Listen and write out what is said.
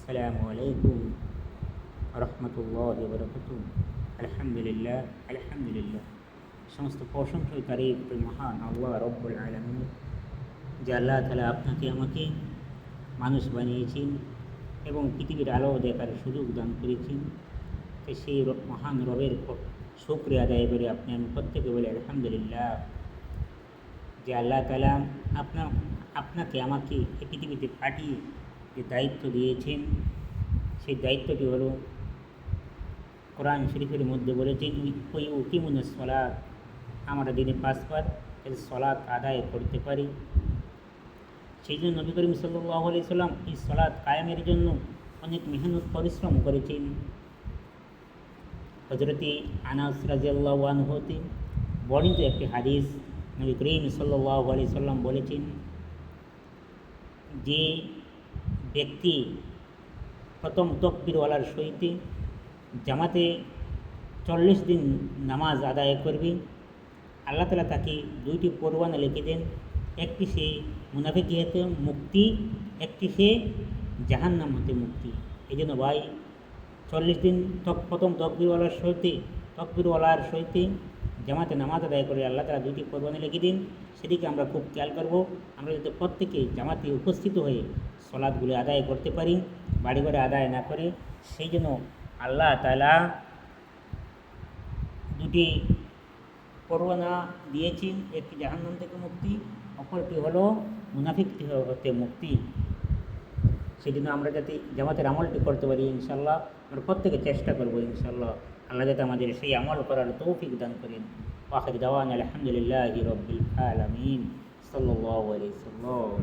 আসসালামু আলাইকুম রহমতুল্লাহ বরকতুহ। আলহামদুলিল্লাহ আলহামদুলিল্লাহ। সমস্ত প্রশংসায় তারিফ মহান আল্লাহ রব্বুল আলামিন, যে আল্লাহ তাআলা আপনাকে আমাকে মানুষ বানিয়েছেন এবং পৃথিবীর আলো দেখার সুযোগ দান করেছেন। তো সেই মহান রবের শুকরিয়া আদায় করে আমি প্রত্যেকে বলি আলহামদুলিল্লাহ, যে আল্লাহ তাআলা আপনাকে আমাকে এই পৃথিবীতে পাঠিয়ে যে দায়িত্ব দিয়েছেন, সেই দায়িত্বটি হলো কোরআন শরীফের মধ্যে বলেছেন ওই উকিমুনাস সলাত, আমরা দিনে 5 বার সলাত আদায় করতে পারি। সেই জন্য নবী করিম সাল্লাল্লাহু আলাইহি সাল্লাম এই সলাত কায়েমের জন্য অনেক মেহনত পরিশ্রম করেছেন। হযরতে আনাস রাদিয়াল্লাহু আনহু হতে বর্ণিত একটি হাদিস, নবী করিম সাল্লাল্লাহু আলাইহি সাল্লাম বলেছেন, যে ব্যক্তি প্রথম তকবীরওয়ালার সহিতে জামাতে 40 দিন নামাজ আদায় করবে, আল্লাহ তাআলা তাকে 2টি পরওয়ানা লিখে দেন। একটি সে মুনাফিক হতে মুক্তি, একটি সে জাহান্নাম হতে মুক্তি। এই জন্য ভাই 40 দিন প্রথম তকবীরওয়ালার সহিতে জামাতে নামাজ আদায় করে আল্লাহ তাআলা 2টি পরওয়ানা লিখে দিন। সেদিকে আমরা খুব খেয়াল করব, আমরা যাতে প্রত্যেকে জামাতে উপস্থিত হয়ে সলাৎগুলি আদায় করতে পারি, বাড়ি ঘরে আদায় না করে। সেই জন্য আল্লাহ তাআলা 2টি পরওয়ানা দিয়েছেন, একটি জাহান্নাম থেকে মুক্তি, অপরটি হলো মুনাফিক হতে মুক্তি। সেই জন্য আমরা যাতে জামাতের আমলটি করতে পারি ইনশাআল্লাহ, আমরা প্রত্যেকে চেষ্টা করবো ইনশাআল্লাহ। আল্লাহ যাতে আমাদের সেই আমল করার তৌফিক দান করেন। আখির দাওয়ানা আলহামদুলিল্লাহি রাব্বিল আলামিন। সাল্লাল্লাহু আলাইহি ওয়াসাল্লাম।